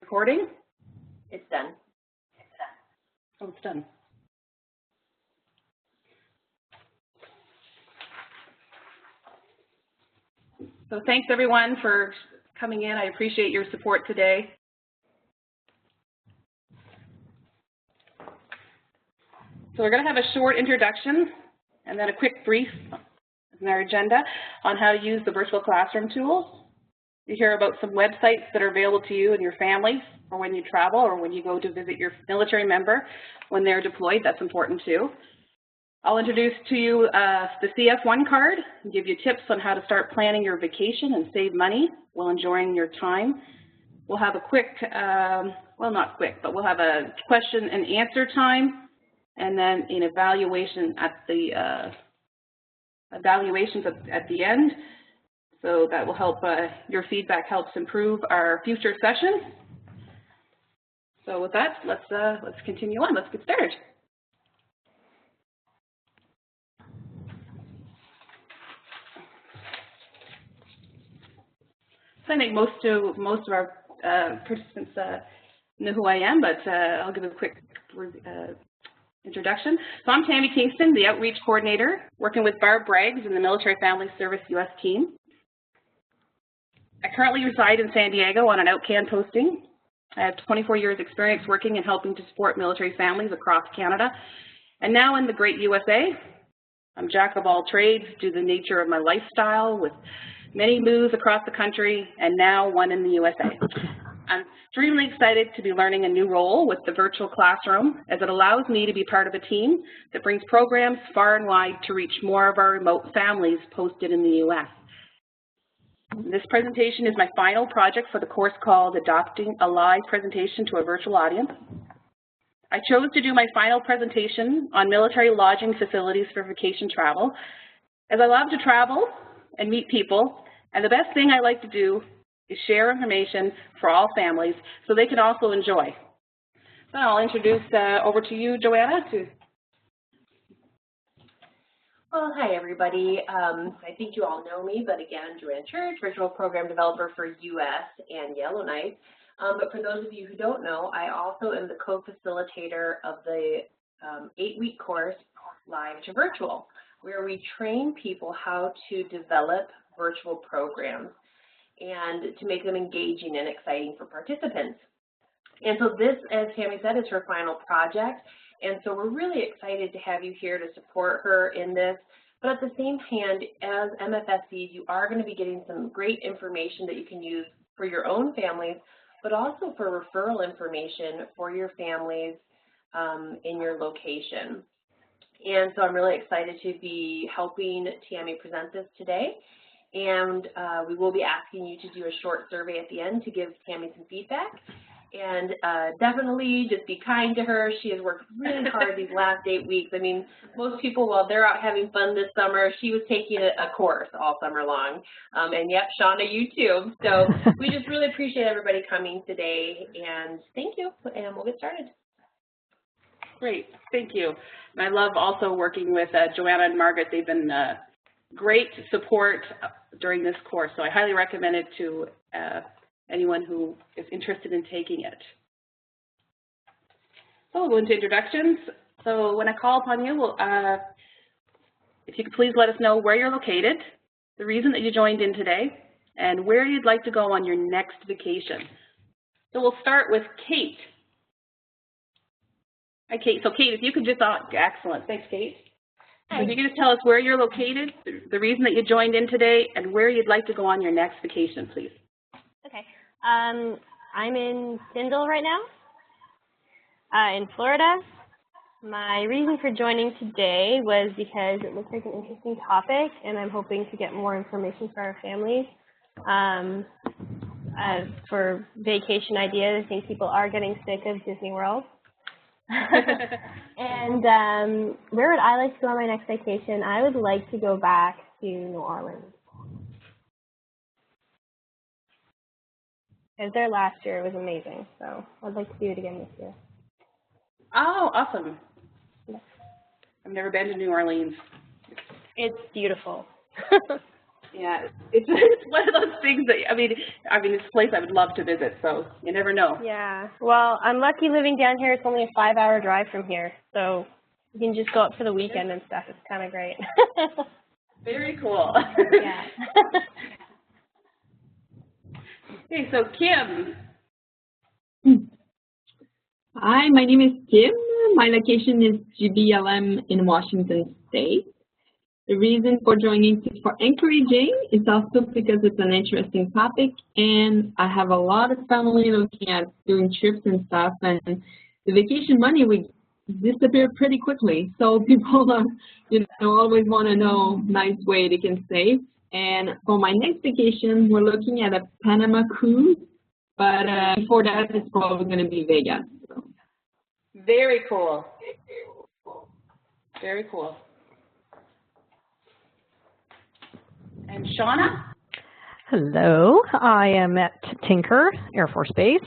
recording? It's done. Oh, it's done. So thanks everyone for coming in. I appreciate your support today. So we're going to have a short introduction and then a quick brief in our agenda on how to use the virtual classroom tools. You hear about some websites that are available to you and your families for when you travel or when you go to visit your military member when they're deployed. That's important too. I'll introduce to you the CF1 card and give you tips on how to start planning your vacation and save money while enjoying your time. We'll have a quick, well not quick, but we'll have a question and answer time and then an evaluation at the at the end. So that will help, your feedback helps improve our future sessions. So with that, let's continue on. Let's get started. So I think most of our participants know who I am, but I'll give a quick introduction. So I'm Tammy Kingston, the Outreach Coordinator, working with Barb Braggs in the Military Family Service US team. I currently reside in San Diego on an OutCan posting. I have 24 years experience working and helping to support military families across Canada. And now in the great USA, I'm jack of all trades due to the nature of my lifestyle with many moves across the country and now one in the USA. I'm extremely excited to be learning a new role with the virtual classroom as it allows me to be part of a team that brings programs far and wide to reach more of our remote families posted in the US. This presentation is my final project for the course called Adopting a Live Presentation to a Virtual Audience. I chose to do my final presentation on military lodging facilities for vacation travel, as I love to travel and meet people, and the best thing I like to do is share information for all families so they can also enjoy. So I'll introduce over to you, Joanna. Well, hi everybody. I think you all know me, but again, Joanne Church, Virtual Program Developer for US and Yellowknife. But for those of you who don't know, I also am the co-facilitator of the 8-week course, Live to Virtual, where we train people how to develop virtual programs and to make them engaging and exciting for participants. And so this, as Tammy said, is her final project. And so we're really excited to have you here to support her in this. But at the same hand, as MFSCs, you are going to be getting some great information that you can use for your own families, but also for referral information for your families in your location. And so I'm really excited to be helping Tammy present this today. And we will be asking you to do a short survey at the end to give Tammy some feedback. And definitely just be kind to her. She has worked really hard these last 8 weeks. I mean, most people, while they're out having fun this summer, she was taking a course all summer long. And yep, Shauna, you too. So we just really appreciate everybody coming today. And thank you. And we'll get started. Great, thank you. And I love also working with Joanna and Margaret. They've been great support during this course. So I highly recommend it to anyone who is interested in taking it. So we'll go into introductions. So when I call upon you, if you could please let us know where you're located, the reason that you joined in today, and where you'd like to go on your next vacation. So we'll start with Kate. Hi, Kate. So Kate, if you could just, excellent. Thanks, Kate. Hi. So if you could just tell us where you're located, the reason that you joined in today, and where you'd like to go on your next vacation, please. Okay. I'm in Tyndall right now, in Florida. My reason for joining today was because it looks like an interesting topic, and I'm hoping to get more information for our families. For vacation ideas, I think people are getting sick of Disney World. And where would I like to go on my next vacation? I would like to go back to New Orleans. I was there last year. It was amazing. So I'd like to do it again this year. Oh, awesome. I've never been to New Orleans. It's beautiful. Yeah, it's one of those things that, I mean, it's a place I would love to visit, so you never know. Yeah, well, I'm lucky living down here. It's only a 5-hour drive from here, so you can just go up for the weekend and stuff. It's kind of great. Very cool. Yeah. Okay, so Kim. Hi, my name is Kim. My location is GBLM in Washington State. The reason for joining Tips for Encouraging is also because it's an interesting topic, and I have a lot of family looking at doing trips and stuff, and the vacation money would disappear pretty quickly. So people are, always want to know nice way they can save. And for my next vacation, we're looking at a Panama cruise, but before that, it's probably going to be Vegas. So. Very cool. Very cool. And Shauna? Hello, I am at Tinker Air Force Base.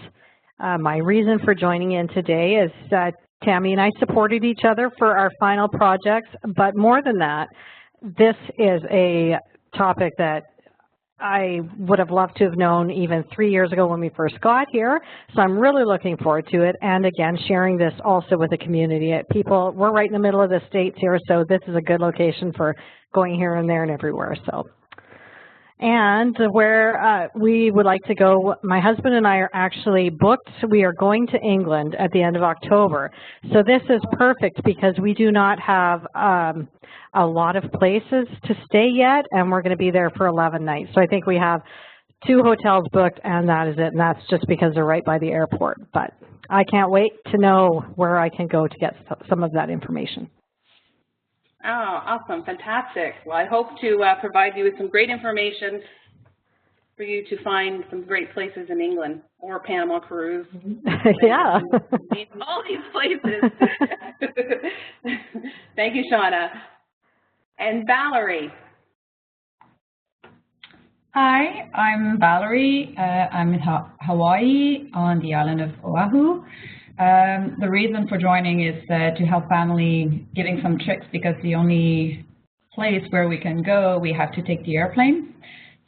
My reason for joining in today is that Tammy and I supported each other for our final projects, but more than that, this is a topic that I would have loved to have known even 3 years ago when we first got here. So I'm really looking forward to it. And again, sharing this also with the community. People, we're right in the middle of the States here, so this is a good location for going here and there and everywhere. So. And where we would like to go, my husband and I are actually booked. We are going to England at the end of October. So this is perfect because we do not have a lot of places to stay yet, and we're going to be there for 11 nights. So I think we have 2 hotels booked, and that is it. And that's just because they're right by the airport. But I can't wait to know where I can go to get some of that information. Oh, awesome. Fantastic. Well, I hope to provide you with some great information for you to find some great places in England or Panama cruise. Yeah. All these places. Thank you, Shauna. And Valerie. Hi, I'm Valerie. I'm in Hawaii on the island of Oahu. The reason for joining is to help family getting some tricks because the only place where we can go, we have to take the airplane.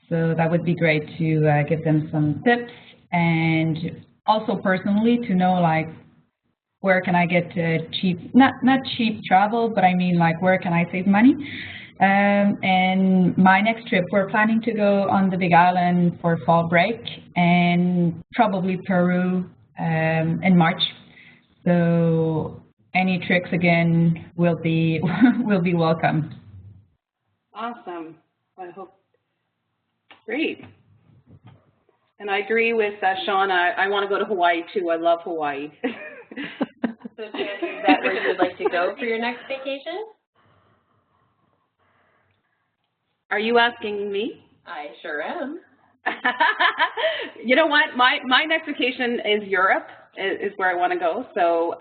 So that would be great to give them some tips and also personally to know like where can I get cheap, not cheap travel, but I mean like where can I save money. And my next trip, we're planning to go on the Big Island for fall break and probably Peru in March. So any tricks again will be welcome. Awesome. I hope. Great. And I agree with Shauna. I want to go to Hawaii too. I love Hawaii. So Tammy, is that where you would like to go for your next vacation? Are you asking me? I sure am. You know what? My next vacation is Europe, is where I want to go. So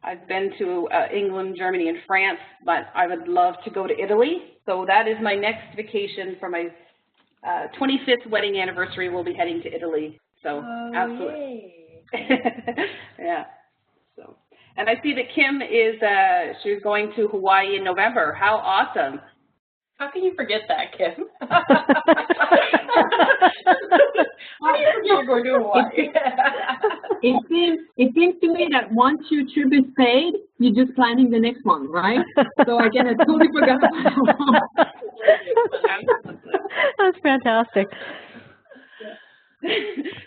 I've been to England, Germany, and France, but I would love to go to Italy. So that is my next vacation for my 25th wedding anniversary. We'll be heading to Italy. So absolutely. Yeah. So, and I see that Kim is she's going to Hawaii in November. How awesome! How can you forget that, Kim? How do you forget you're going to Hawaii? It seems to me that once your trip is paid, you're just planning the next one, right? So again, I totally forgot about that. That's fantastic.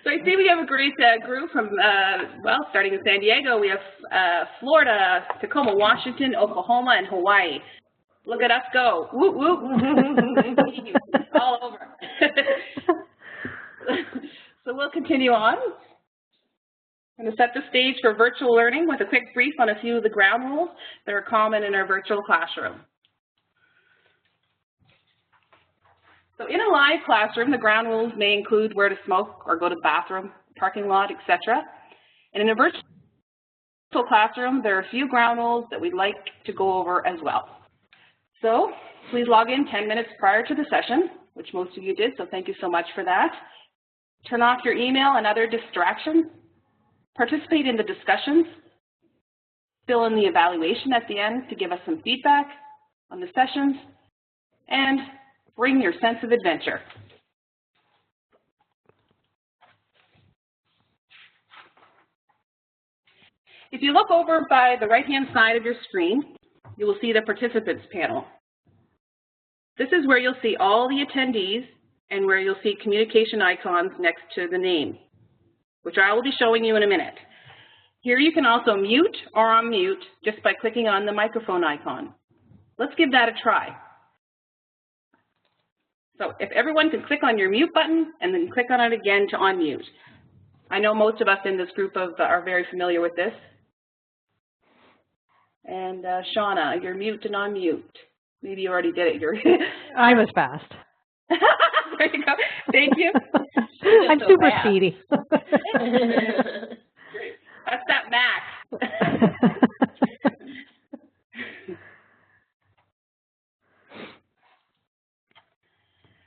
So I see we have a great group from, well, starting in San Diego. We have Florida, Tacoma, Washington, Oklahoma, and Hawaii. Look at us go. Whoop, whoop. All over. So we'll continue on. I'm going to set the stage for virtual learning with a quick brief on a few of the ground rules that are common in our virtual classroom. So in a live classroom, the ground rules may include where to smoke or go to the bathroom, parking lot, etc. And in a virtual classroom, there are a few ground rules that we'd like to go over as well. So please log in 10 minutes prior to the session, which most of you did, so thank you so much for that. Turn off your email and other distractions. Participate in the discussions. Fill in the evaluation at the end to give us some feedback on the sessions. And Bring your sense of adventure. If you look over by the right-hand side of your screen, you will see the participants panel. This is where you'll see all the attendees and where you'll see communication icons next to the name, which I will be showing you in a minute. Here you can also mute or unmute just by clicking on the microphone icon. Let's give that a try. So if everyone can click on your mute button and then click on it again to unmute. I know most of us in this group are very familiar with this. And Shauna, you're mute and unmute. Maybe you already did it. I was fast. There you go. Thank you. I'm so super fast. speedy. That's that max.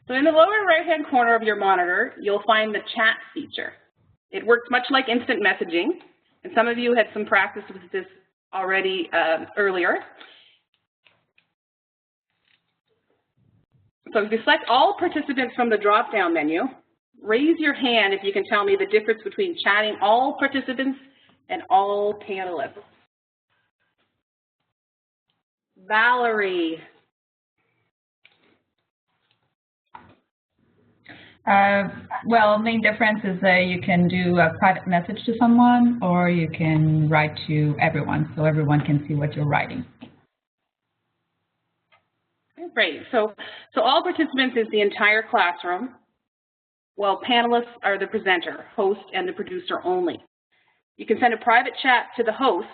So in the lower right-hand corner of your monitor, you'll find the chat feature. It works much like instant messaging, and some of you had some practice with this already earlier. So if you select all participants from the drop-down menu, raise your hand if you can tell me the difference between chatting all participants and all panelists. Valerie. Well, main difference is that you can do a private message to someone, or you can write to everyone, so everyone can see what you're writing. Great. So all participants is the entire classroom, while panelists are the presenter, host, and the producer only. You can send a private chat to the host,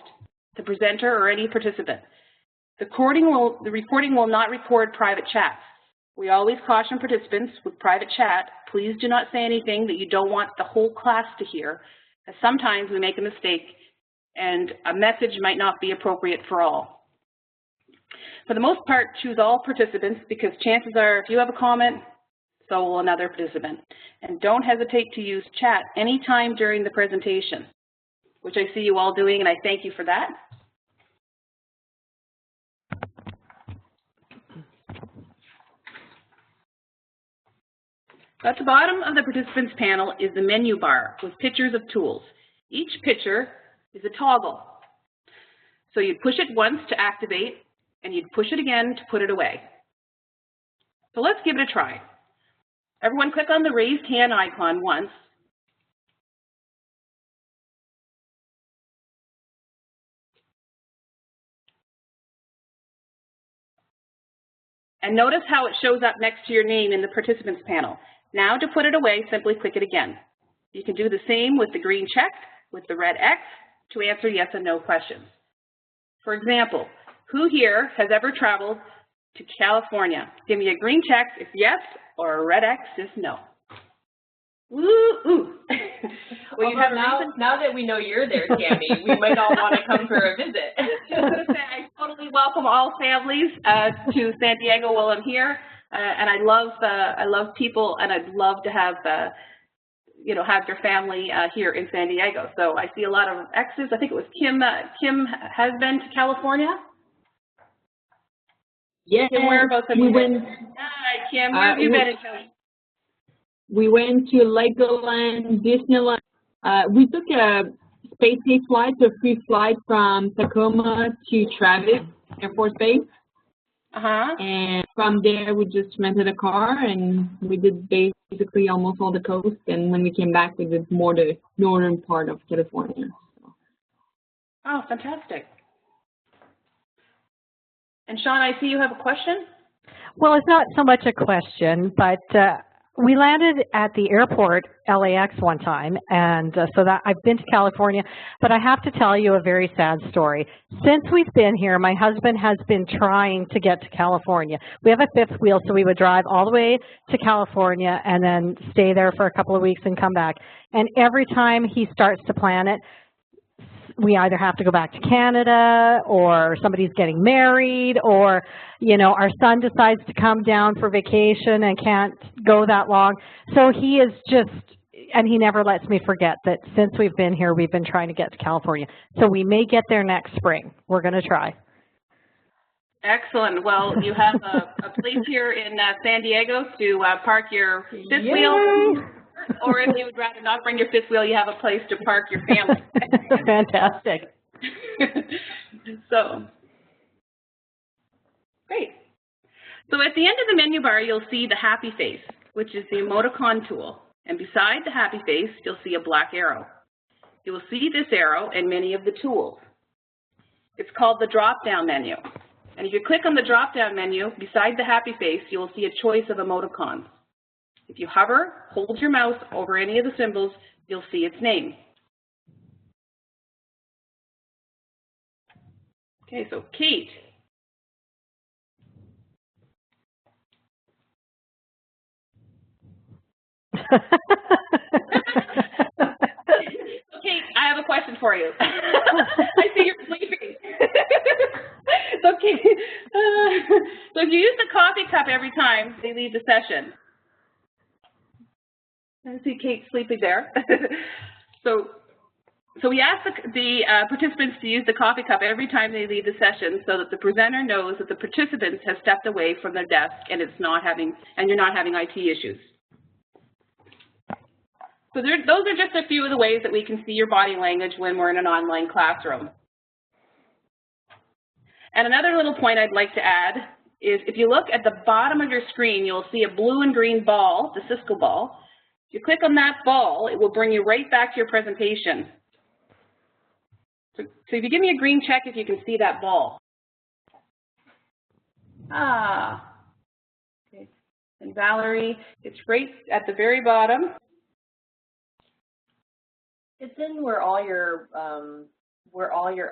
the presenter, or any participant. The recording will not record private chats. We always caution participants with private chat, please do not say anything that you don't want the whole class to hear, as sometimes we make a mistake and a message might not be appropriate for all. For the most part, choose all participants because chances are if you have a comment, so will another participant. And don't hesitate to use chat anytime during the presentation, which I see you all doing, and I thank you for that. At the bottom of the participants panel is the menu bar with pictures of tools. Each picture is a toggle. So you'd push it once to activate, and you'd push it again to put it away. So let's give it a try. Everyone click on the raised hand icon once. And notice how it shows up next to your name in the participants panel. Now to put it away, simply click it again. You can do the same with the green check, with the red X, to answer yes and no questions. For example, who here has ever traveled to California? Give me a green check if yes, or a red X if no. Woo, ooh. Well, you have now that we know you're there, Tammy, we might all want to come for a visit. I totally welcome all families to San Diego while I'm here, and I love people, and I'd love to have have your family here in San Diego. So I see a lot of X's. I think it was Kim. Kim has been to California. Yeah, Kim, whereabouts have you been? Hi, Kim. Where have you been in California? We went to Legoland, Disneyland. We took a SpaceX flight, a free flight from Tacoma to Travis Air Force Base. And from there, we just rented a car, and we did basically almost all the coast. And when we came back, we did more the northern part of California. Oh, fantastic. And Sean, I see you have a question. Well, it's not so much a question, but we landed at the airport, LAX, one time, and so that I've been to California, but I have to tell you a very sad story. Since we've been here, my husband has been trying to get to California. We have a fifth wheel, so we would drive all the way to California and then stay there for a couple of weeks and come back. And every time he starts to plan it, we either have to go back to Canada, or somebody's getting married, or, you know, our son decides to come down for vacation and can't go that long. So he is just, and he never lets me forget that since we've been here, we've been trying to get to California. So we may get there next spring. We're going to try. Excellent. Well, you have a place here in San Diego to park your fifth wheel, or if you would rather not bring your fifth wheel, you have a place to park your family. Fantastic. So, great. So at the end of the menu bar, you'll see the happy face, which is the emoticon tool. And beside the happy face, you'll see a black arrow. You will see this arrow in many of the tools. It's called the drop-down menu. And if you click on the drop-down menu, beside the happy face, you will see a choice of emoticons. If you hover, hold your mouse over any of the symbols, you'll see its name. Okay, so Kate. Okay, I have a question for you. I see you're sleeping. Okay. So if you use the coffee cup every time they leave the session. I see Kate sleeping there. So we ask the participants to use the coffee cup every time they leave the session so that the presenter knows that the participants have stepped away from their desk and you're not having IT issues. So those are just a few of the ways that we can see your body language when we're in an online classroom. And another little point I'd like to add is if you look at the bottom of your screen, you'll see a blue and green ball, the Cisco ball. If you click on that ball, it will bring you right back to your presentation. So if you give me a green check if you can see that ball. Okay. And Valerie, it's right at the very bottom. It's in where all your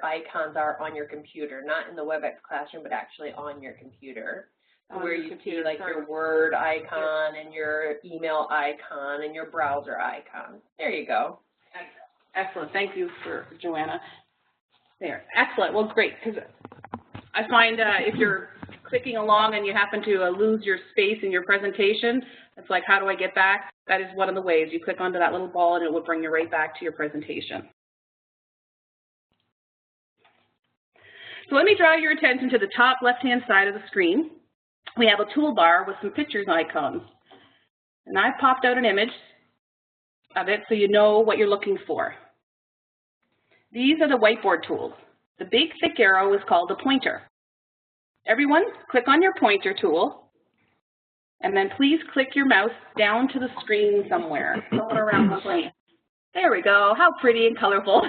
icons are on your computer, not in the WebEx classroom, but actually on your computer. Where you see like your Word icon and your email icon and your browser icon. There you go. Excellent. Thank you, Joanna. There. Excellent. Well, great. Because I find if you're clicking along and you happen to lose your space in your presentation, it's like, how do I get back? That is one of the ways. You click onto that little ball and it will bring you right back to your presentation. So let me draw your attention to the top left-hand side of the screen. We have a toolbar with some pictures icons. And I've popped out an image of it so you know what you're looking for. These are the whiteboard tools. The big thick arrow is called a pointer. Everyone, click on your pointer tool, and then please click your mouse down to the screen somewhere around the plane. There we go. How pretty and colorful.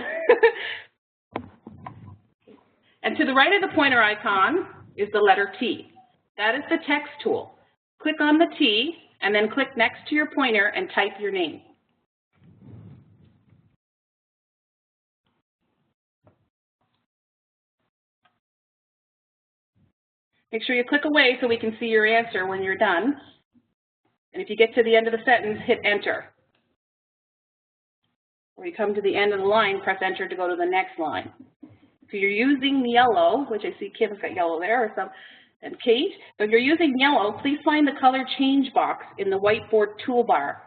And to the right of the pointer icon is the letter T. That is the text tool. Click on the T, and then click next to your pointer and type your name. Make sure you click away so we can see your answer when you're done. And if you get to the end of the sentence, hit Enter. Or you come to the end of the line, press Enter to go to the next line. If you're using yellow, which I see Kim's got yellow there, and Kate, if you're using yellow, please find the color change box in the whiteboard toolbar.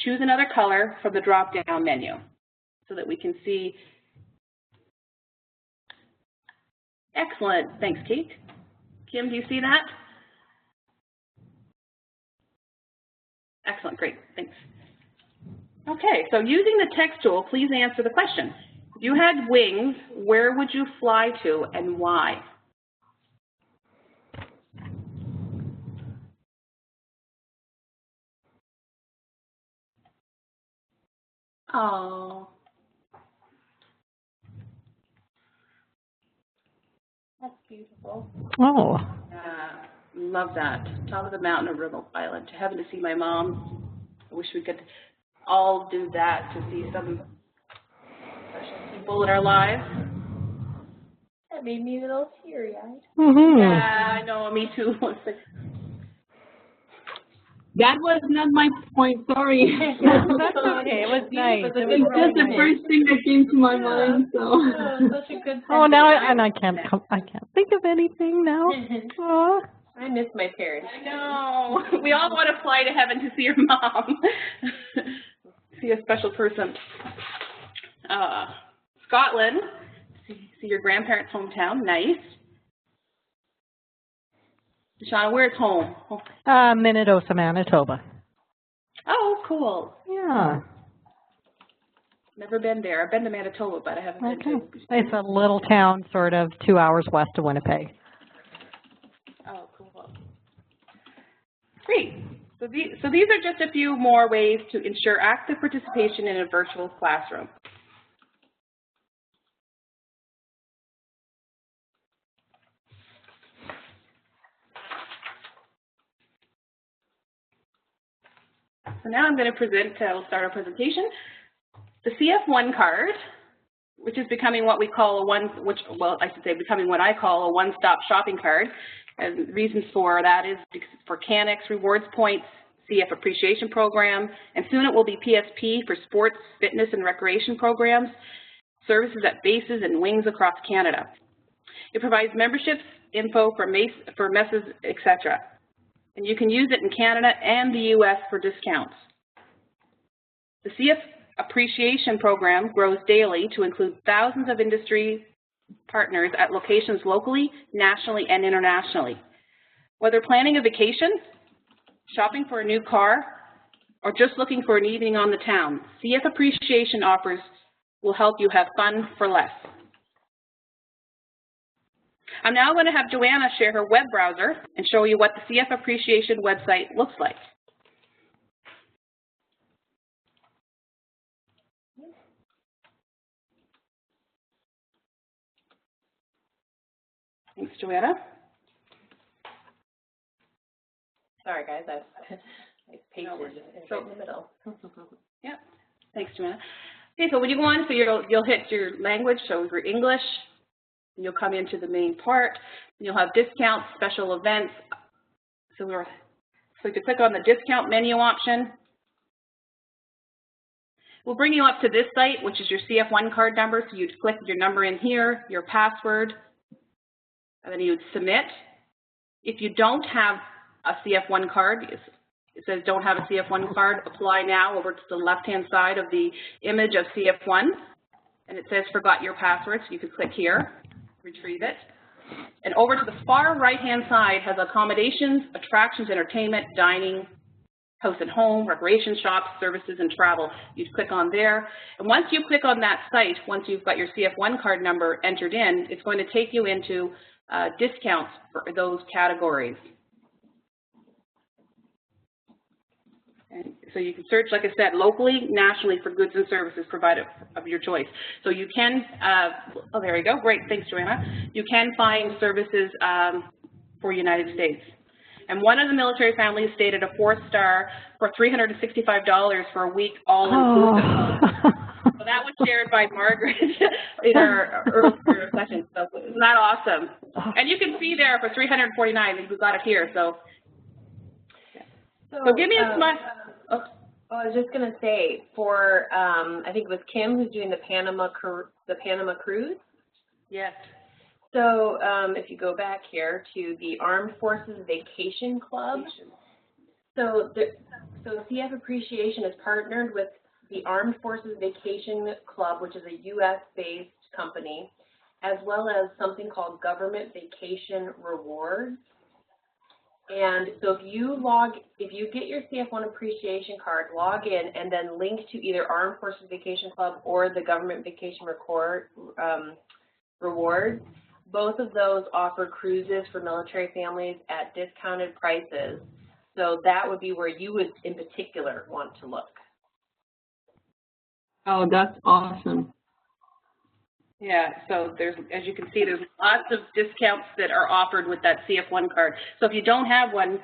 Choose another color from the drop-down menu so that we can see. Excellent. Thanks, Kate. Kim, do you see that? Excellent. Great. Thanks. Okay. So using the text tool, please answer the question. If you had wings, where would you fly to and why? Oh, that's beautiful. Oh. Love that. Top of the mountain of remote island. To heaven to see my mom. I wish we could all do that to see some special people in our lives. That made me a little teary-eyed. Mm-hmm. Yeah, I know. Me too. That was not my point, sorry. That's okay. It was nice. It's just the first thing that came to my mind, so. Oh, such a good Oh, now I can't think of anything now. Aww. I miss my parents. I know. We all want to fly to heaven to see your mom. See a special person. Scotland. See your grandparents' hometown. Nice. Shauna, where's home? Minnedosa, Manitoba. Oh, cool. Yeah. Never been there. I've been to Manitoba, but I haven't been to. It's a little town sort of 2 hours west of Winnipeg. Oh, cool. Great. So these are just a few more ways to ensure active participation in a virtual classroom. So now I'm going to we'll start our presentation. The CF1 card, which is becoming what we call becoming what I call a one-stop shopping card. And the reasons for that is for CanX rewards points, CF appreciation program, and soon it will be PSP for sports, fitness, and recreation programs, services at bases and wings across Canada. It provides memberships, info for messes, etc. And you can use it in Canada and the US for discounts. The CF appreciation program grows daily to include thousands of industry partners at locations locally, nationally, and internationally. Whether planning a vacation, shopping for a new car, or just looking for an evening on the town, CF appreciation offers will help you have fun for less. I'm now going to have Joanna share her web browser and show you what the CF appreciation website looks like. Thanks, Joanna. Sorry, guys, I pasted it in the middle. Yeah, thanks, Joanna. Okay, so when you go on, so you'll hit your language, so for English, and you'll come into the main part. And you'll have discounts, special events. So to click on the discount menu option, we'll bring you up to this site, which is your CF1 card number. So you'd click your number in here, your password, and then you'd submit. If you don't have a CF1 card, it says don't have a CF1 card, apply now over to the left-hand side of the image of CF1, and it says forgot your password, so you can click here, retrieve it. And over to the far right-hand side has accommodations, attractions, entertainment, dining, house and home, recreation shops, services, and travel. You'd click on there. And once you click on that site, once you've got your CF1 card number entered in, it's going to take you into discounts for those categories. And so you can search, like I said, locally, nationally for goods and services provided of your choice. So you can, oh, there you go. Great. Thanks, Joanna. You can find services for United States. And one of the military families stayed at a 4-star for $365 for a week, all inclusive. Oh. So that was shared by Margaret in our earlier session. So isn't that awesome? And you can see there for $349, we've got it here. So give me a smile. I was just going to say, for I think it was Kim who's doing the Panama cruise. Yes. So if you go back here to the Armed Forces Vacation Club, so CF Appreciation is partnered with the Armed Forces Vacation Club, which is a U.S.-based company, as well as something called Government Vacation Rewards. And so if you get your CF1 appreciation card, log in and then link to either Armed Forces Vacation Club or the Government Vacation Rewards. Both of those offer cruises for military families at discounted prices. So that would be where you would, in particular, want to look. Oh, that's awesome. Yeah, so as you can see, there's lots of discounts that are offered with that CF1 card. So if you don't have one,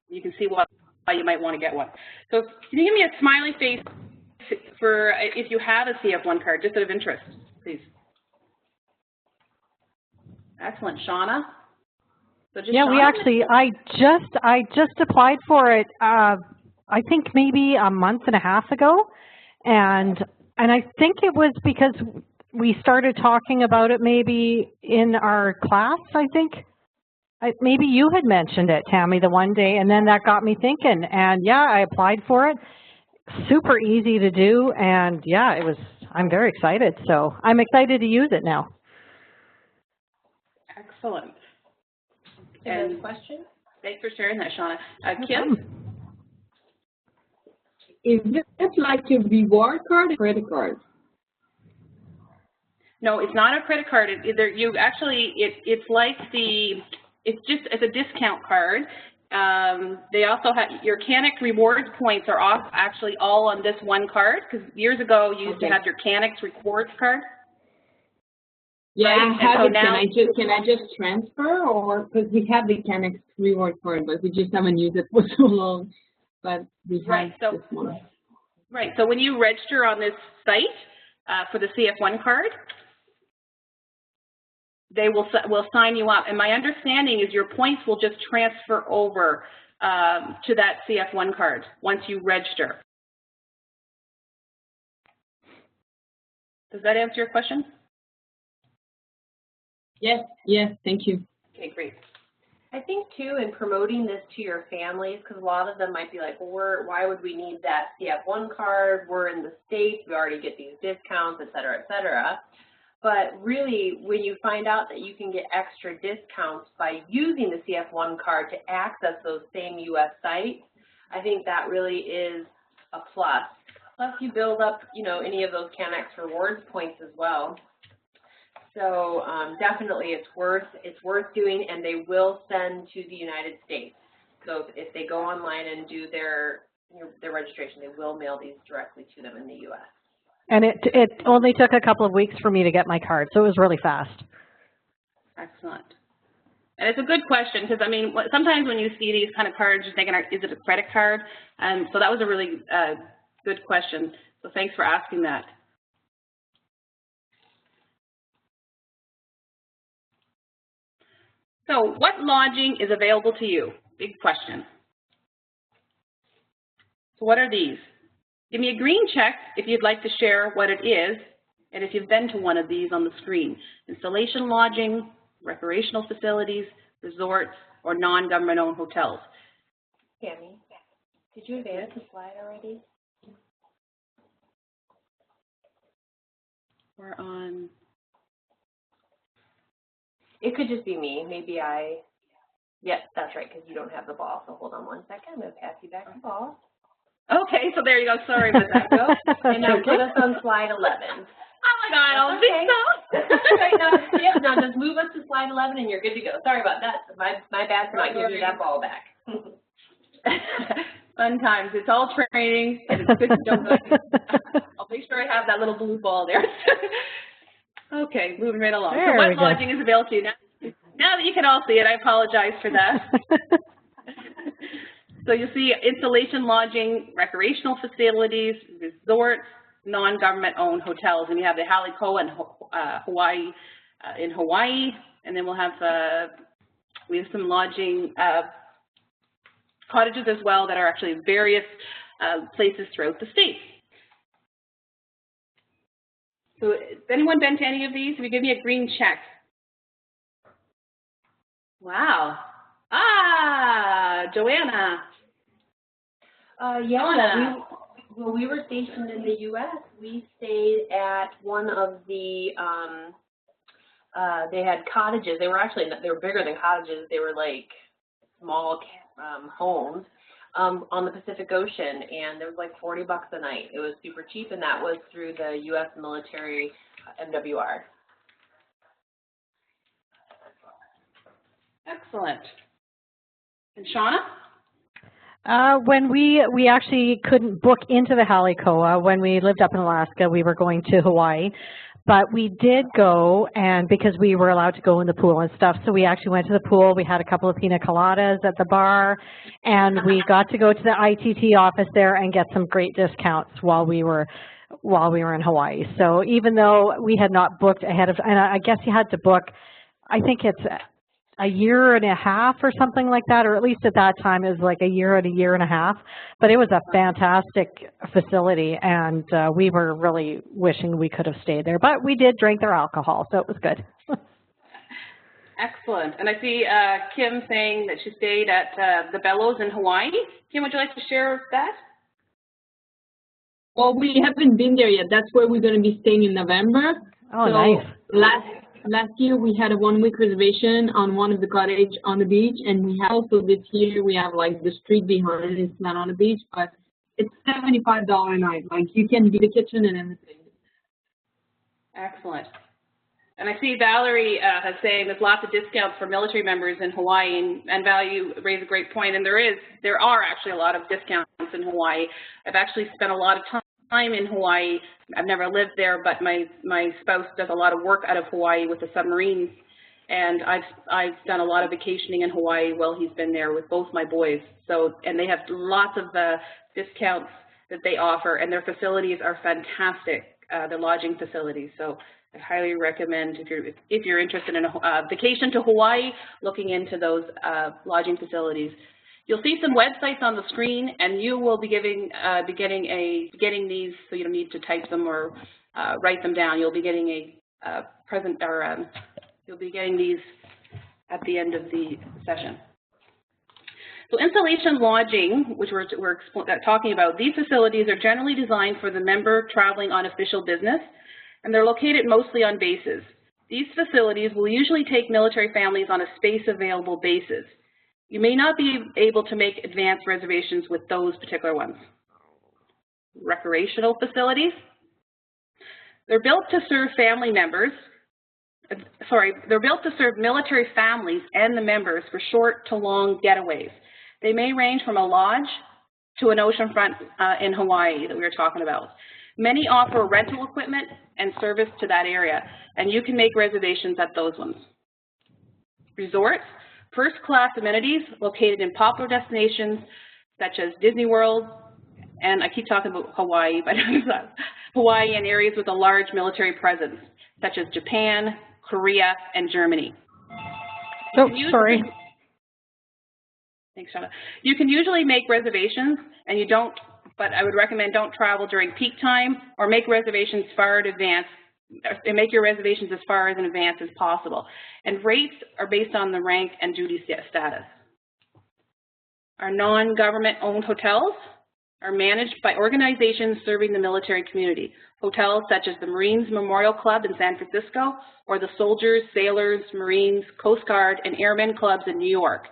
you can see why you might want to get one. So can you give me a smiley face for if you have a CF1 card, just out of interest, please? Excellent. Shauna? So yeah, Shauna? we actually, I just applied for it, I think maybe a month and a half ago. And I think it was because we started talking about it maybe in our class, I think. Maybe you had mentioned it, Tammy, the one day, and then that got me thinking. And yeah, I applied for it. Super easy to do, and yeah, I'm very excited. So I'm excited to use it now. Excellent. And question? Thanks for sharing that, Shauna. Kim? Is it like a reward card or credit card? No, it's not a credit card. It's like it's a discount card. They also have your Canix rewards points are actually all on this one card, because years ago you used to have your Canix rewards card. Yeah, right? I have so it. now, Can I just transfer, or because we have the Canix reward card, but we just haven't used it for so long. But we have this one. Right. So when you register on this site for the CF1 card, they will sign you up. And my understanding is your points will just transfer over to that CF1 card once you register. Does that answer your question? Yes, thank you. Okay, great. I think, too, in promoting this to your families, because a lot of them might be like, well, why would we need that CF1 card? We're in the States. We already get these discounts, et cetera, et cetera. But really, when you find out that you can get extra discounts by using the CF1 card to access those same U.S. sites, I think that really is a plus. Plus, you build up, any of those Canix rewards points as well. So definitely it's worth doing, and they will send to the United States. So if they go online and do their registration, they will mail these directly to them in the U.S. And it only took a couple of weeks for me to get my card, so it was really fast. Excellent. And it's a good question, because, I mean, sometimes when you see these kind of cards, you're thinking, is it a credit card? And so that was a really good question. So thanks for asking that. So what lodging is available to you? Big question. So what are these? Give me a green check if you'd like to share what it is, and if you've been to one of these on the screen. Installation lodging, recreational facilities, resorts, or non-government owned hotels. Tammy, did you advance the slide already? We're on. It could just be me. Maybe yes, that's right, because you don't have the ball. So hold on one second. I'm going to pass you back the ball. Okay, so there you go. Sorry about that. Go. And now put us on slide 11. Oh my God, I don't think so. Right, now just move us to slide 11 and you're good to go. Sorry about that. My bad for not giving you that ball back. Fun times. It's all training, and it's good to know good. I'll make sure I have that little blue ball there. Okay, moving right along. So what lodging is available to you? Now that you can all see it, I apologize for that. So you see installation lodging, recreational facilities, resorts, non-government owned hotels, and we have the Halikoa in Hawaii, and then we have some lodging cottages as well that are actually in various places throughout the state. So has anyone been to any of these? If you give me a green check. Wow. Joanna. Yeah, when we were stationed in the U.S., we stayed at one of the, they had cottages. They were bigger than cottages. They were like small homes on the Pacific Ocean, and it was like $40 a night. It was super cheap, and that was through the U.S. military MWR. Excellent. And Shauna? When we actually couldn't book into the Halikoa, when we lived up in Alaska, we were going to Hawaii. But we did go, and because we were allowed to go in the pool and stuff, so we actually went to the pool. We had a couple of pina coladas at the bar, and we got to go to the ITT office there and get some great discounts while we were in Hawaii. So even though we had not booked ahead of, and I guess you had to book, I think it's a year and a half or something like that, or at least at that time it was like a year and a half. But it was a fantastic facility, and we were really wishing we could have stayed there. But we did drink their alcohol, so it was good. Excellent. And I see Kim saying that she stayed at the Bellows in Hawaii. Kim, would you like to share that? Well, we haven't been there yet. That's where we're going to be staying in November. Oh, so nice. last year we had a 1-week reservation on one of the cottage on the beach, and we have also this year we have like the street behind. It's not on the beach, but it's $75 a night. Like you can do the kitchen and everything. Excellent. And I see Valerie has saying there's lots of discounts for military members in Hawaii, and Val, you raise a great point, and there are actually a lot of discounts in Hawaii. I've actually spent a lot of time in Hawaii. I've never lived there, but my spouse does a lot of work out of Hawaii with the submarines, and I've done a lot of vacationing in Hawaii while he's been there with both my boys. So, and they have lots of discounts that they offer, and their facilities are fantastic, the lodging facilities. So I highly recommend if you're interested in a vacation to Hawaii, looking into those lodging facilities. You'll see some websites on the screen, and you will be getting these, so you don't need to type them or write them down. You'll be getting you'll be getting these at the end of the session. So installation lodging, which we're talking about, these facilities are generally designed for the member traveling on official business, and they're located mostly on bases. These facilities will usually take military families on a space-available basis. You may not be able to make advance reservations with those particular ones. Recreational facilities. They're built to serve family members. They're built to serve military families and the members for short to long getaways. They may range from a lodge to an oceanfront in Hawaii that we were talking about. Many offer rental equipment and service to that area, and you can make reservations at those ones. Resorts, first-class amenities located in popular destinations such as Disney World, and I keep talking about Hawaii, but Hawaii and areas with a large military presence, such as Japan, Korea, and Germany. Oh, sorry. Thanks, Shauna. You can usually make reservations, and but I would recommend don't travel during peak time or make reservations far in advance, and make your reservations as far in advance as possible. And rates are based on the rank and duty status. Our non-government owned hotels are managed by organizations serving the military community. Hotels such as the Marines Memorial Club in San Francisco, or the Soldiers, Sailors, Marines, Coast Guard, and Airmen Clubs in New York.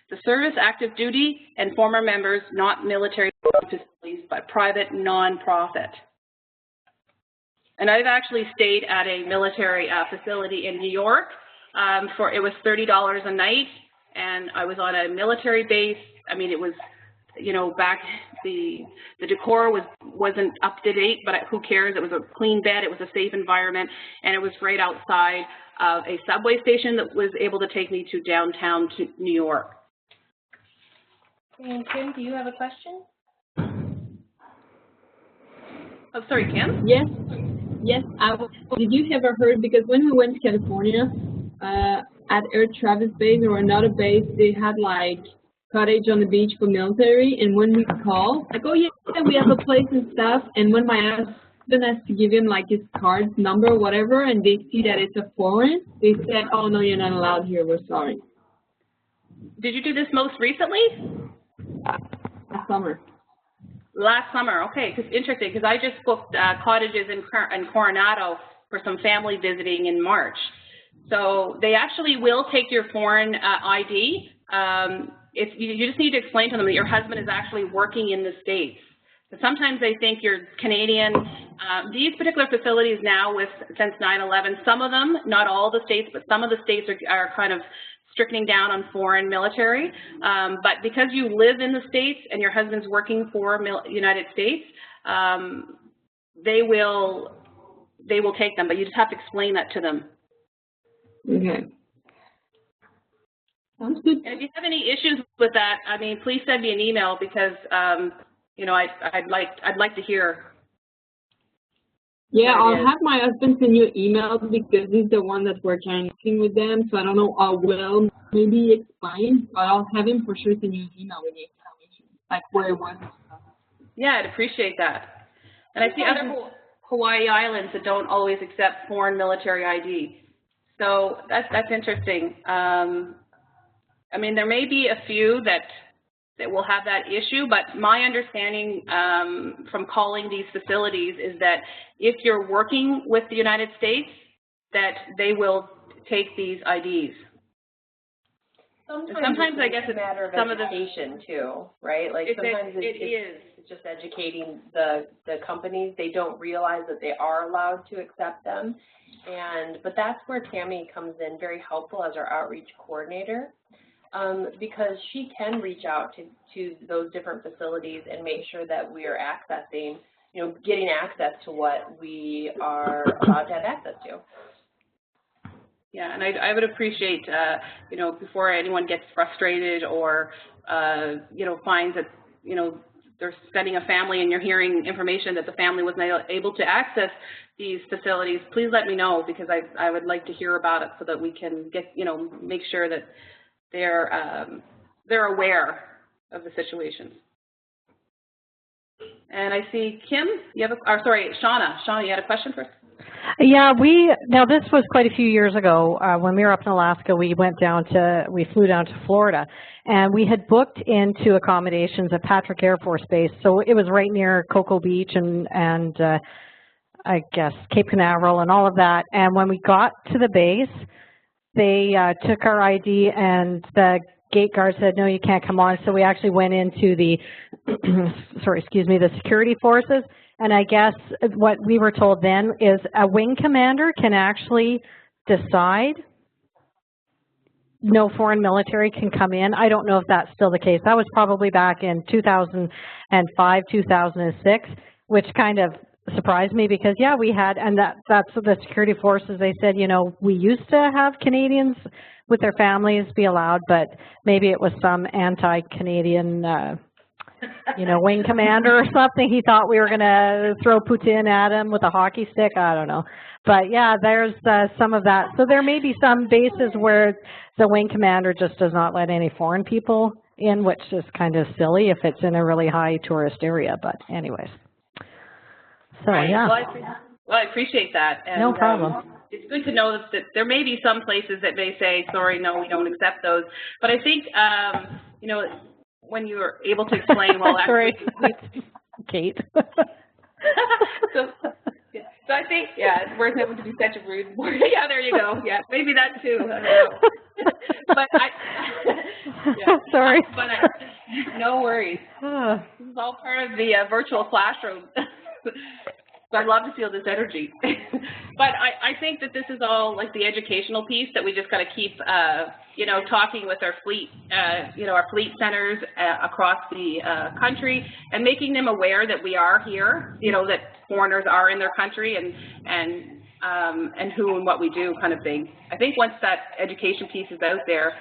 The service active duty and former members, not military facilities, but private non-profit. And I've actually stayed at a military facility in New York. It was $30 a night, and I was on a military base. I mean, it was, you know, back, the decor wasn't up to date, but who cares? It was a clean bed, it was a safe environment, and it was right outside of a subway station that was able to take me to downtown to New York. And Kim, do you have a question? Oh, sorry, Kim? Yes. Did you ever heard, because when we went to California, at Air Travis Base or another base, they had like cottage on the beach for military, and when we called, like, oh yeah, we have a place and stuff, and when my husband has to give him like his card number or whatever, and they see that it's a foreign, they said, oh no, you're not allowed here, we're sorry. Did you do this most recently? Last summer. Last summer, okay, interesting, because I just booked cottages in Coronado for some family visiting in March. So they actually will take your foreign ID. You just need to explain to them that your husband is actually working in the States. So sometimes they think you're Canadian. These particular facilities now, since 9/11, some of them, not all the states, but some of the states are kind of strictening down on foreign military. But because you live in the States and your husband's working for United States, they will take them, but you just have to explain that to them. Okay. Sounds good. And if you have any issues with that, I mean, please send me an email, because you know, I'd like to hear. Yeah, I'll have my husband send you an email, because he's the one that's working with them. So I don't know how well maybe explain, but I'll have him for sure send you an email with the information, like where it was. Yeah, I'd appreciate that. And I see other Hawaii islands that don't always accept foreign military ID. So that's interesting. I mean, there may be a few that will have that issue, but my understanding from calling these facilities is that if you're working with the United States that they will take these IDs. Sometimes I guess it's a matter of education too, right? Like sometimes it's just educating the companies. They don't realize that they are allowed to accept them. But that's where Tammy comes in very helpful as our outreach coordinator, because she can reach out to those different facilities and make sure that we are accessing, getting access to what we are allowed to have access to. Yeah, and I would appreciate, before anyone gets frustrated or, finds that, they're sending a family and you're hearing information that the family was not able to access these facilities, please let me know, because I would like to hear about it so that we can get, make sure that they're aware of the situation. And I see Kim, Shauna, you had a question first? Yeah, now this was quite a few years ago. When we were up in Alaska, we flew down to Florida, and we had booked into accommodations at Patrick Air Force Base. So it was right near Cocoa Beach and I guess Cape Canaveral and all of that. And when we got to the base, they took our ID, and the gate guard said, no, you can't come on. So we actually went into the, the security forces. And I guess what we were told then is a wing commander can actually decide no foreign military can come in. I don't know if that's still the case. That was probably back in 2005, 2006, which kind of surprised me because, yeah, we had, and that's the security forces, they said, we used to have Canadians with their families be allowed, but maybe it was some anti-Canadian wing commander or something. He thought we were going to throw Putin at him with a hockey stick. I don't know. But, yeah, there's some of that. So there may be some bases where the wing commander just does not let any foreign people in, which is kind of silly if it's in a really high tourist area. But anyways. So, yeah. Well, I appreciate that. And, no problem. It's good to know that there may be some places that may say, sorry, no, we don't accept those. But I think, when you were able to explain, well, actually, Kate. so I think, we're able to be such a rude word. Yeah, there you go. Yeah, maybe that too. I don't know. But sorry. No worries. This is all part of the virtual classroom. So I'd love to feel this energy. But I think that this is all like the educational piece that we just got to keep, talking with our fleet, our fleet centers across the country, and making them aware that we are here, that foreigners are in their country, and who and what we do, kind of thing. I think once that education piece is out there,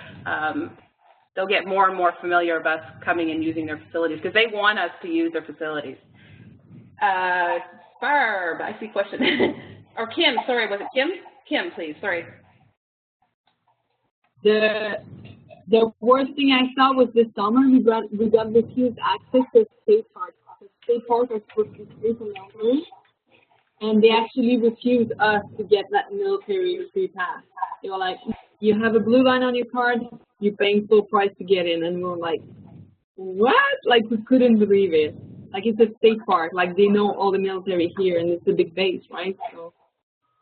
they'll get more and more familiar with us coming and using their facilities because they want us to use their facilities. Barb, I see a question. Or Kim, sorry, was it Kim? Kim, please, sorry. The worst thing I saw was this summer we got refused access to state parks. The state parks are supposed to be free from military, and they actually refused us to get that military free pass. They were like, you have a blue line on your card, you're paying full price to get in, and we were like, what? Like, we couldn't believe it. Like, it's a state park. Like, they know all the military here, and it's a big base, right? So.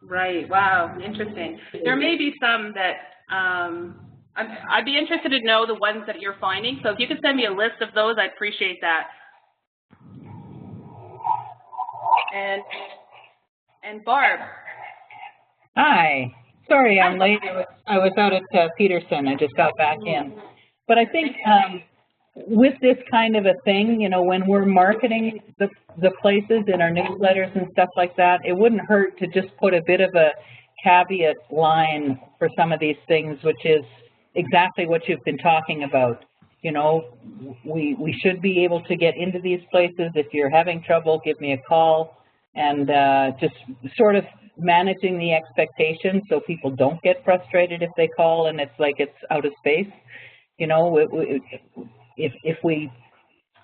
Right. Wow. Interesting. There may be some that I'd be interested to know the ones that you're finding. So if you could send me a list of those, I'd appreciate that. And Barb. Hi. Sorry, I'm late. I was out at Peterson. I just got back in. But I think with this kind of a thing, when we're marketing the places in our newsletters and stuff like that, it wouldn't hurt to just put a bit of a caveat line for some of these things, which is exactly what you've been talking about. We should be able to get into these places. If you're having trouble, give me a call, and just sort of managing the expectations so people don't get frustrated if they call and it's like it's out of space.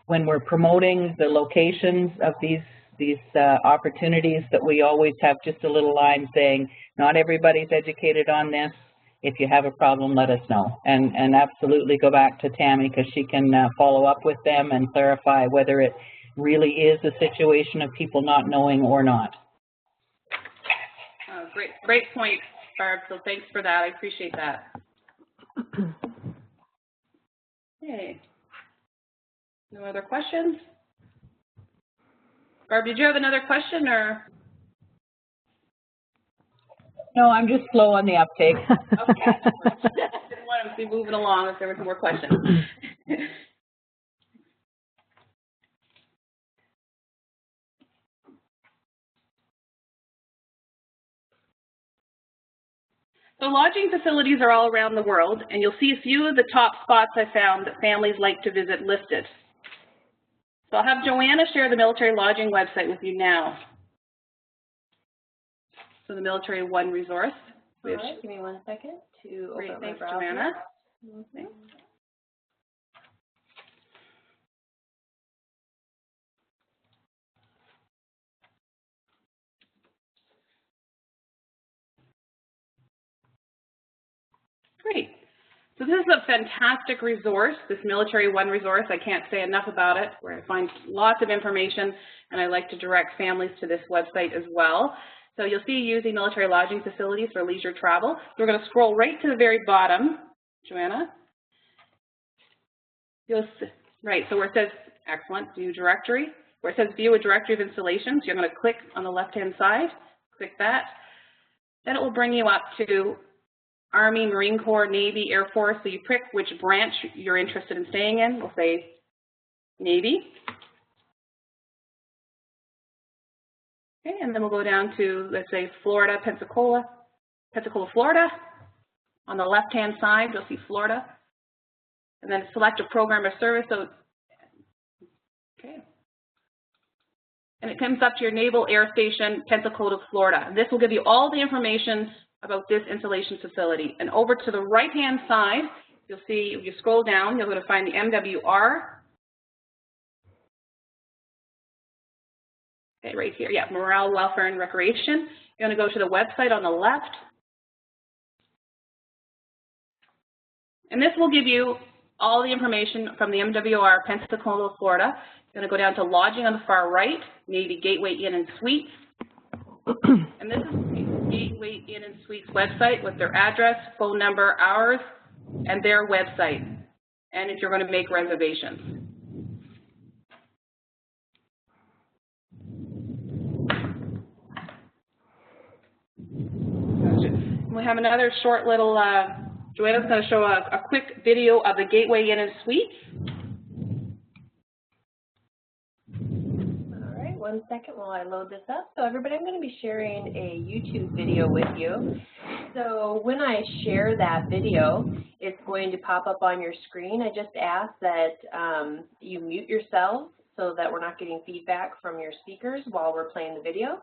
When we're promoting the locations of these opportunities, that we always have just a little line saying, not everybody's educated on this. If you have a problem, let us know. And absolutely go back to Tammy, because she can follow up with them and clarify whether it really is a situation of people not knowing or not. Great point, Barb. So thanks for that. I appreciate that. Okay. No other questions? Barb, did you have another question or? No, I'm just slow on the uptake. Okay. Didn't want to be moving along if there were some more questions. So lodging facilities are all around the world, and you'll see a few of the top spots I found that families like to visit listed. So I'll have Joanna share the military lodging website with you now. So the Military One resource. All right, give me 1 second to open up my Thanks, browser. Joanna. Okay. Great. So this is a fantastic resource, this Military One resource. I can't say enough about it, where I find lots of information, and I like to direct families to this website as well. So you'll see using military lodging facilities for leisure travel. So we're going to scroll right to the very bottom, Joanna. Right, so where it says, excellent, view directory. Where it says view a directory of installations, you're going to click on the left-hand side, click that. Then it will bring you up to Army, Marine Corps, Navy, Air Force. So you pick which branch you're interested in staying in. We'll say Navy. Okay, and then we'll go down to, let's say, Florida, Pensacola, Florida. On the left-hand side, you'll see Florida. And then select a program or service. So, okay. And it comes up to your Naval Air Station, Pensacola, Florida. This will give you all the information about this installation facility. And over to the right-hand side, you'll see, if you scroll down, you're going to find the MWR. Okay, right here, yeah, Morale, Welfare, and Recreation. You're going to go to the website on the left. And this will give you all the information from the MWR, Pensacola, Florida. You're going to go down to lodging on the far right, Navy Gateway Inn and Suites. And this is the Gateway Inn and Suites website with their address, phone number, hours, and their website. And if you're going to make reservations. We have another short little, Joanna's going to show a quick video of the Gateway Inn and Suites. All right, 1 second while I load this up. So everybody, I'm going to be sharing a YouTube video with you. So when I share that video, it's going to pop up on your screen. I just ask that you mute yourself so that we're not getting feedback from your speakers while we're playing the video.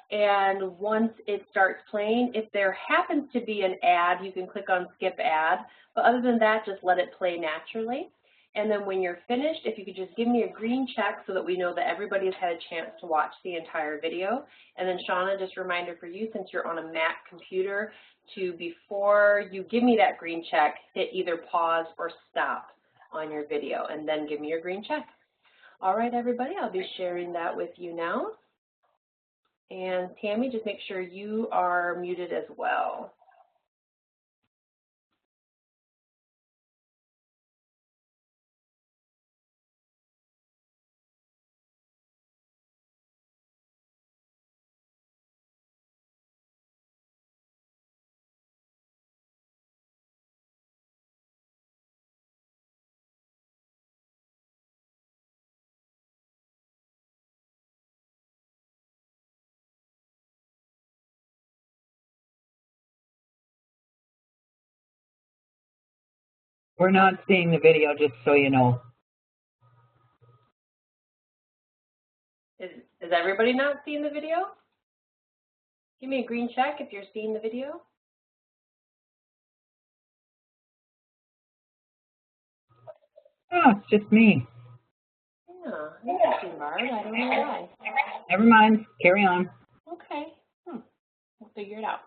And once it starts playing, if there happens to be an ad, you can click on skip ad. But other than that, just let it play naturally. And then when you're finished, if you could just give me a green check so that we know that everybody's had a chance to watch the entire video. And then Shauna, just a reminder for you, since you're on a Mac computer, to before you give me that green check, hit either pause or stop on your video and then give me your green check. All right, everybody, I'll be sharing that with you now. And Tammy, just make sure you are muted as well. We're not seeing the video, just so you know. Is everybody not seeing the video? Give me a green check if you're seeing the video. Oh, it's just me. Yeah, interesting, Barb. I don't know why. Never mind. Carry on. Okay. We'll figure it out.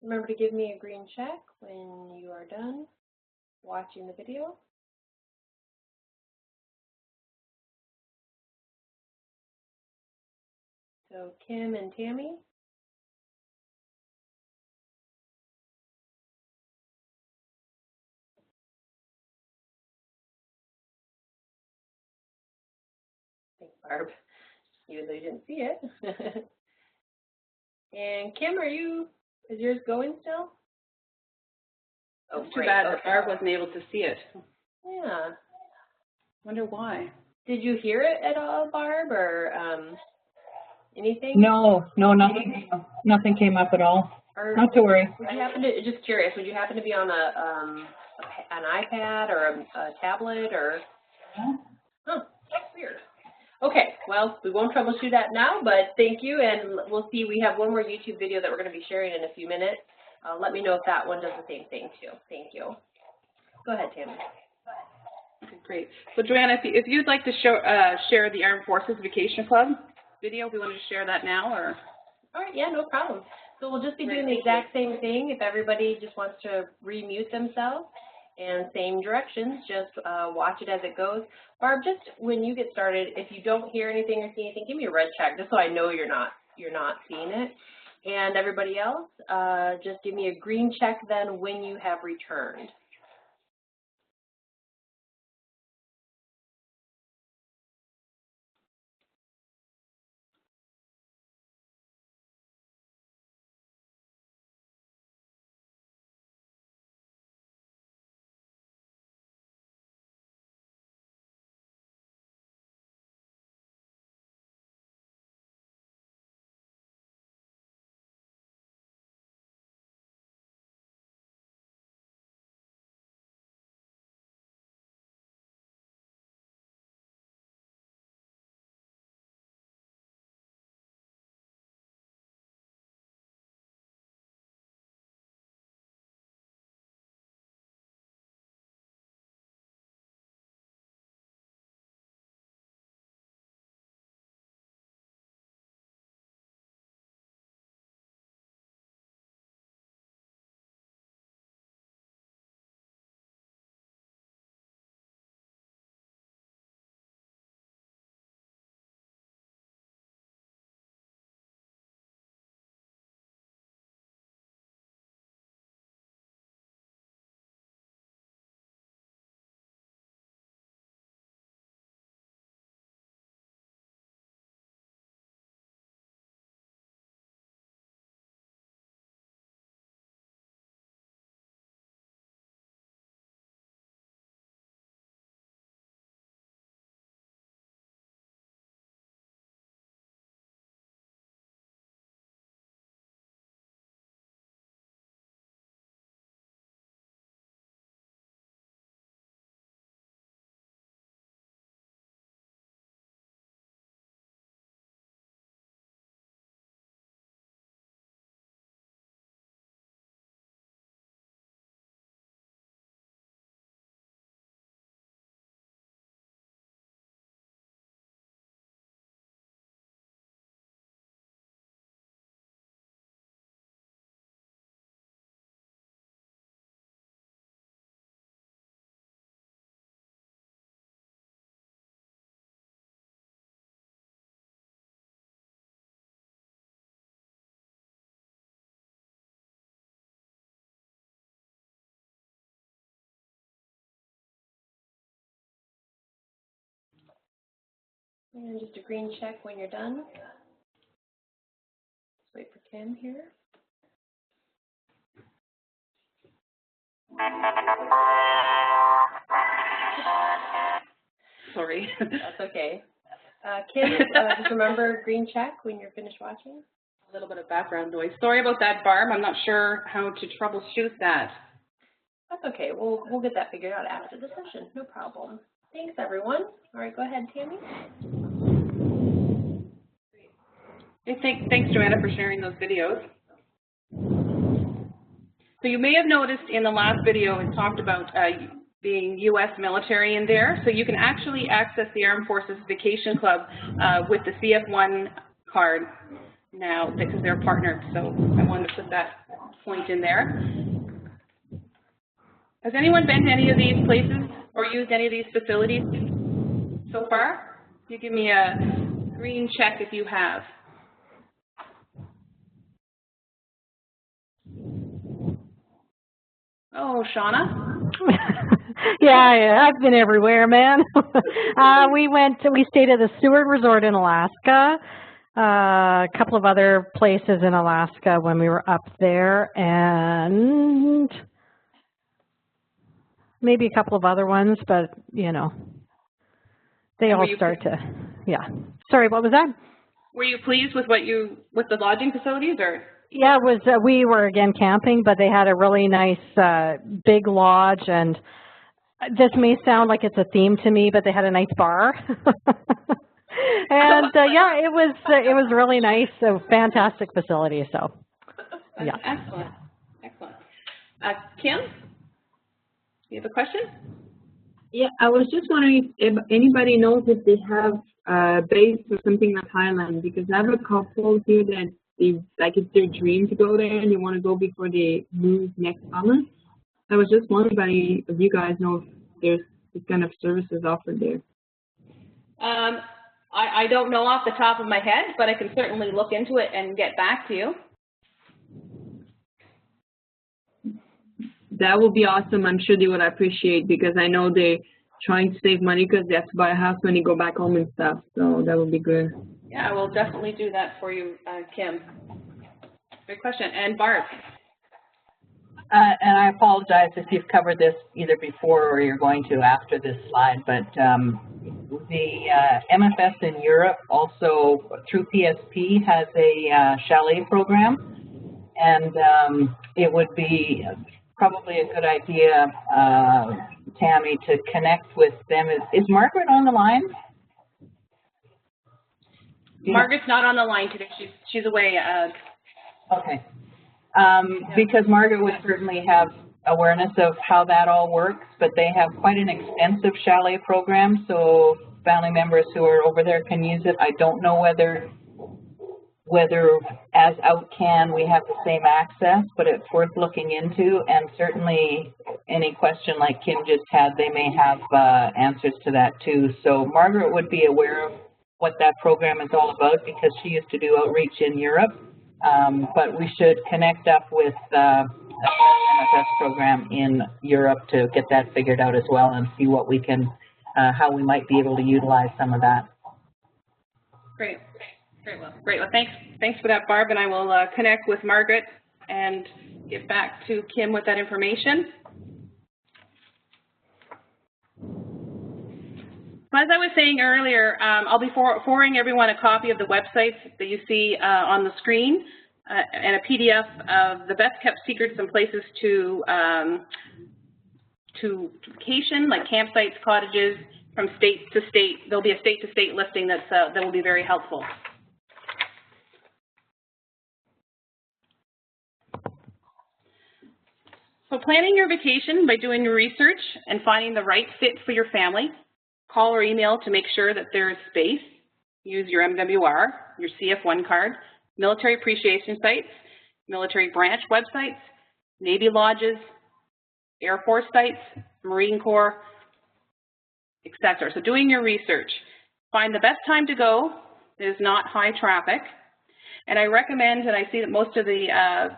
remember to give me a green check when you are done watching the video. So Kim and Tammy. Thanks, Barb, even though you didn't see it. And Kim, is yours going still? Oh, it's too bad that Barb wasn't able to see it. Yeah. Wonder why. Did you hear it at all, Barb, or anything? No, nothing came up at all. Or not to worry. Would you happen to, just curious, would you happen to be on an iPad or a tablet or? Huh, that's weird. Okay, well, we won't troubleshoot that now, but thank you, and we'll see. We have one more YouTube video that we're going to be sharing in a few minutes. Let me know if that one does the same thing too. Thank you. Go ahead, Tammy. Okay, great. So Joanna, if you'd like to share the Armed Forces Vacation Club video, we want to share that now, or? All right, yeah, no problem. So we'll just be doing the exact same thing. If everybody just wants to remute themselves, and same directions, just watch it as it goes. Barb, just when you get started, if you don't hear anything or see anything, give me a red check, just so I know you're not seeing it. And everybody else, just give me a green check then when you have returned. And just a green check when you're done. Let's wait for Kim here. Sorry. That's okay. Kim, just remember green check when you're finished watching. A little bit of background noise. Sorry about that, Barb. I'm not sure how to troubleshoot that. That's okay. We'll get that figured out after the session. No problem. Thanks, everyone. All right, go ahead, Tammy. Okay, thanks, Joanna, for sharing those videos. So you may have noticed in the last video it talked about being U.S. military in there. So you can actually access the Armed Forces Vacation Club with the CF1 card now because they're partnered. So I wanted to put that point in there. Has anyone been to any of these places or used any of these facilities so far? You give me a green check if you have. Oh, Shauna? Yeah, I've been everywhere, man. We stayed at the Seward Resort in Alaska, a couple of other places in Alaska when we were up there, and maybe a couple of other ones, but, you know, they all start to, yeah. Sorry, what was that? Were you pleased with with the lodging facilities, or? Yeah, it was, we were again camping, but they had a really nice big lodge, and this may sound like it's a theme to me, but they had a nice bar. And yeah, it was really nice, a fantastic facility, so yeah. Excellent, excellent. Kim, you have a question? Yeah, I was just wondering if anybody knows if they have a base or something like Thailand, because I have a couple here that it's their dream to go there and they want to go before they move next summer. I was just wondering if any of you guys know if there's this kind of services offered there. I don't know off the top of my head, but I can certainly look into it and get back to you. That would be awesome. I'm sure they would appreciate, because I know they're trying to save money because they have to buy a house when they go back home and stuff. So that would be good. Yeah, I will definitely do that for you, Kim. Great question. And Barb? And I apologize if you've covered this either before or you're going to after this slide, but the MFS in Europe also, through PSP, has a chalet program, and it would be probably a good idea, Tammy, to connect with them. Is Margaret on the line? Margaret's not on the line today. She's away. Okay. Because Margaret would certainly have awareness of how that all works, but they have quite an extensive chalet program, so family members who are over there can use it. I don't know whether as OutCan we have the same access, but it's worth looking into, and certainly any question like Kim just had, they may have answers to that too. So Margaret would be aware of what that program is all about, because she used to do outreach in Europe. But we should connect up with a MFS program in Europe to get that figured out as well, and see what we can, how we might be able to utilize some of that. Great. Great. Well, thanks for that, Barb, and I will connect with Margaret and get back to Kim with that information. As I was saying earlier, I'll be forwarding everyone a copy of the websites that you see on the screen and a PDF of the best kept secrets and places to vacation, like campsites, cottages, from state to state. There'll be a state to state listing that will be very helpful. So planning your vacation by doing your research and finding the right fit for your family. Call or email to make sure that there is space. Use your MWR, your CF1 card, military appreciation sites, military branch websites, Navy lodges, Air Force sites, Marine Corps, etc. So doing your research. Find the best time to go that is not high traffic. And I recommend, and I see that most of the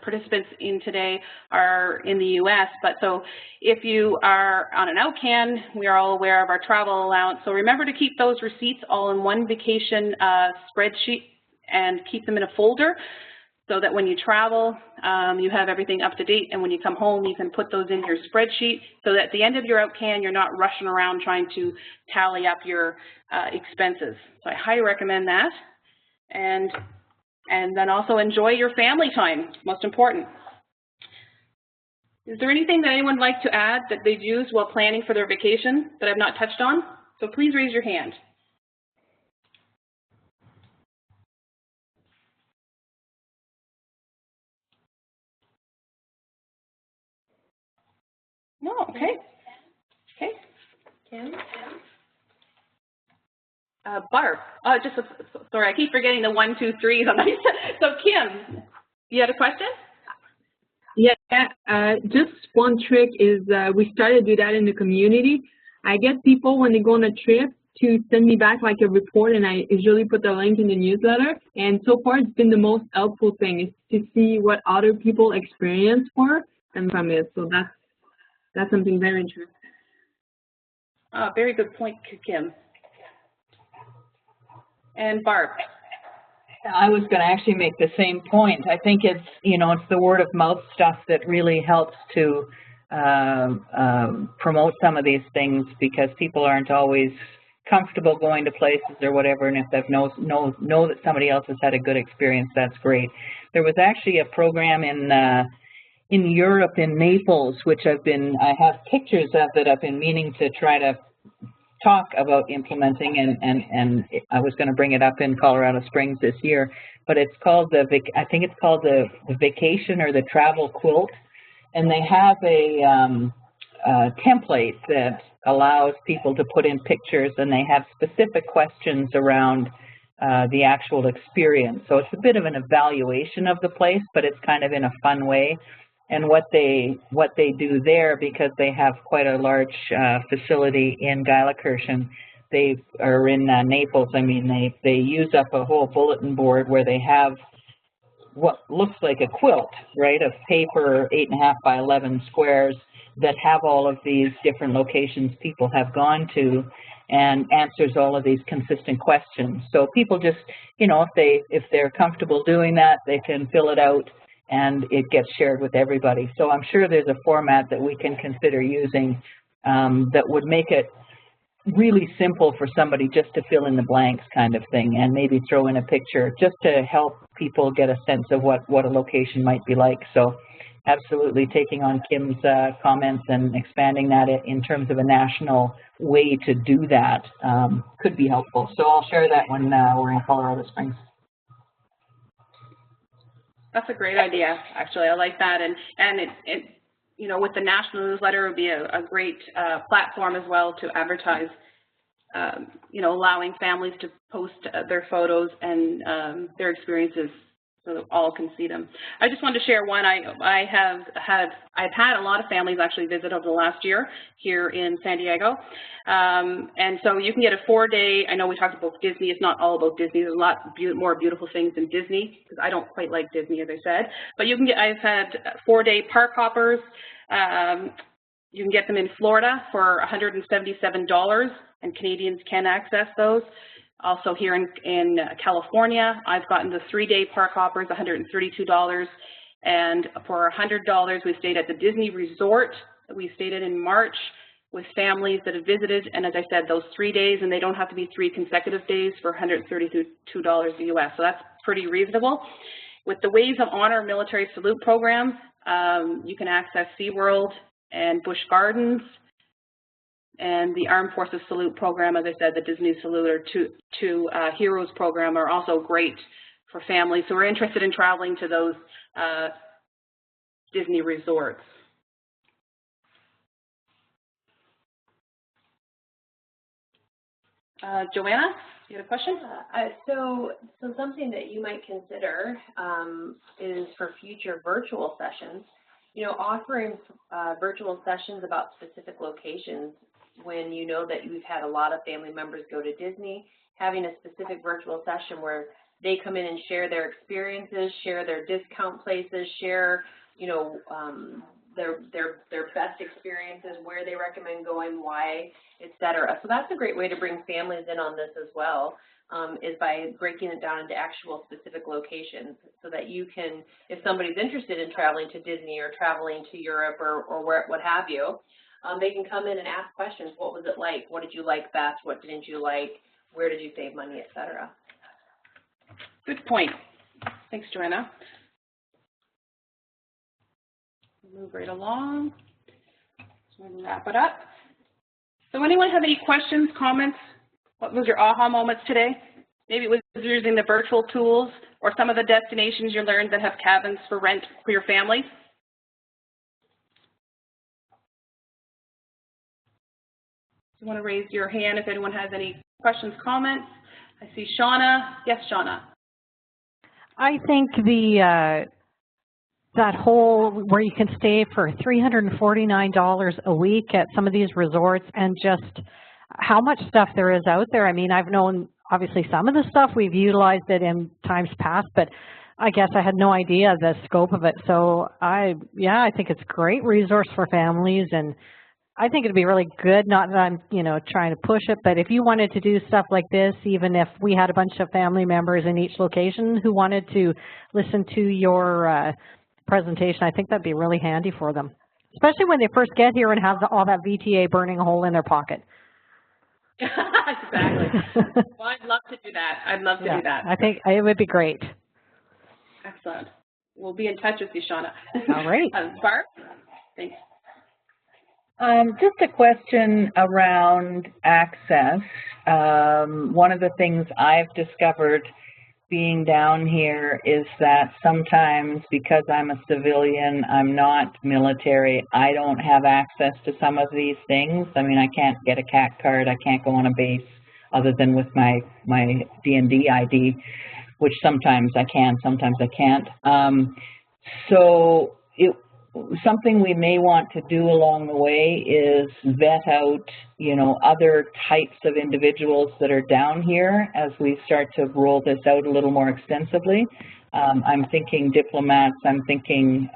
participants in today are in the U.S., but so if you are on an OutCan, we are all aware of our travel allowance. So remember to keep those receipts all in one vacation spreadsheet and keep them in a folder so that when you travel, you have everything up to date, and when you come home, you can put those in your spreadsheet so that at the end of your OutCan, you're not rushing around trying to tally up your expenses. So I highly recommend that. And then also enjoy your family time, most important. Is there anything that anyone would like to add that they've used while planning for their vacation that I've not touched on? So please raise your hand. No, okay. Okay. Kim? Barb, sorry, I keep forgetting the 1, 2, 3s on my, so Kim, You had a question? Yeah, just one trick is we started to do that in the community. I get people when they go on a trip to send me back like a report, and I usually put the link in the newsletter. And so far, it's been the most helpful thing is to see what other people experience and from it. So that's something very interesting. Very good point, Kim. And Barb. I was going to actually make the same point. I think it's, it's the word of mouth stuff that really helps to promote some of these things, because people aren't always comfortable going to places or whatever, and if they know that somebody else has had a good experience, that's great. There was actually a program in Europe, in Naples, which I have pictures of that I've been meaning to try to talk about implementing, and I was going to bring it up in Colorado Springs this year, but it's called I think it's called the vacation or the travel quilt, and they have a template that allows people to put in pictures, and they have specific questions around the actual experience. So it's a bit of an evaluation of the place, but it's kind of in a fun way. And what they do there, because they have quite a large facility in Geilenkirchen, they are in Naples. I mean, they use up a whole bulletin board where they have what looks like a quilt, right, of paper, 8.5 by 11 squares that have all of these different locations people have gone to, and answers all of these consistent questions. So people just, if they're comfortable doing that, they can fill it out, and it gets shared with everybody. So I'm sure there's a format that we can consider using that would make it really simple for somebody just to fill in the blanks kind of thing, and maybe throw in a picture just to help people get a sense of what a location might be like. So absolutely taking on Kim's comments and expanding that in terms of a national way to do that could be helpful. So I'll share that when we're in Colorado Springs. That's a great idea, actually. I like that, and it with the national newsletter, it would be a great platform as well to advertise. Allowing families to post their photos and their experiences so that all can see them. I just wanted to share one. I've had a lot of families actually visit over the last year here in San Diego, and so you can get a 4-day. I know we talked about Disney. It's not all about Disney. There's a lot more beautiful things than Disney, because I don't quite like Disney, as I said. But you can get. I've had 4-day park hoppers. You can get them in Florida for $177, and Canadians can access those. Also here in California, I've gotten the 3-day park hoppers, $132, and for $100, we stayed at the Disney Resort that we stayed in March with families that have visited, and as I said, those 3 days, and they don't have to be 3 consecutive days, for $132 US, so that's pretty reasonable. With the Ways of Honor Military Salute program, you can access SeaWorld and Busch Gardens, and the Armed Forces Salute program, as I said, the Disney Salute or two Heroes program are also great for families who are interested in traveling to those Disney resorts. Joanna, you had a question? So something that you might consider is for future virtual sessions, offering virtual sessions about specific locations when you know that you've had a lot of family members go to Disney, having a specific virtual session where they come in and share their experiences, share their discount places, share, their best experiences, where they recommend going, why, etc. So that's a great way to bring families in on this as well, is by breaking it down into actual specific locations, so that you can, if somebody's interested in traveling to Disney or traveling to Europe or what have you, they can come in and ask questions. What was it like? What did you like best? What didn't you like? Where did you save money, etc. Good point. Thanks, Joanna. Move right along. So I'm going to wrap it up. So anyone have any questions, comments? What was your aha moments today? Maybe it was using the virtual tools or some of the destinations you learned that have cabins for rent for your family. You want to raise your hand if anyone has any questions, comments. I see Shauna. Yes, Shauna. I think the that whole where you can stay for $349 a week at some of these resorts, and just how much stuff there is out there. I mean, I've known obviously some of the stuff, we've utilized it in times past, but I guess I had no idea the scope of it. So I think it's a great resource for families, and I think it'd be really good, not that I'm, trying to push it, but if you wanted to do stuff like this, even if we had a bunch of family members in each location who wanted to listen to your presentation, I think that'd be really handy for them, especially when they first get here and have all that VTA burning a hole in their pocket. Exactly. Well, I'd love to do that. I'd love to do that. I think it would be great. Excellent. We'll be in touch with you, Shauna. All right. Barb? Thanks. Just a question around access. One of the things I've discovered being down here is that sometimes, because I'm a civilian, I'm not military, I don't have access to some of these things. I mean, I can't get a CAC card, I can't go on a base other than with my D&D ID, which sometimes I can, sometimes I can't. So something we may want to do along the way is vet out, other types of individuals that are down here as we start to roll this out a little more extensively. I'm thinking diplomats, I'm thinking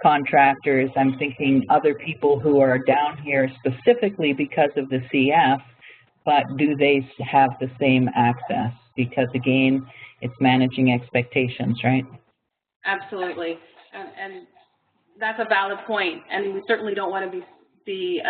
contractors, I'm thinking other people who are down here specifically because of the CF, but do they have the same access? Because again, it's managing expectations, right? Absolutely. And that's a valid point, and we certainly don't want to be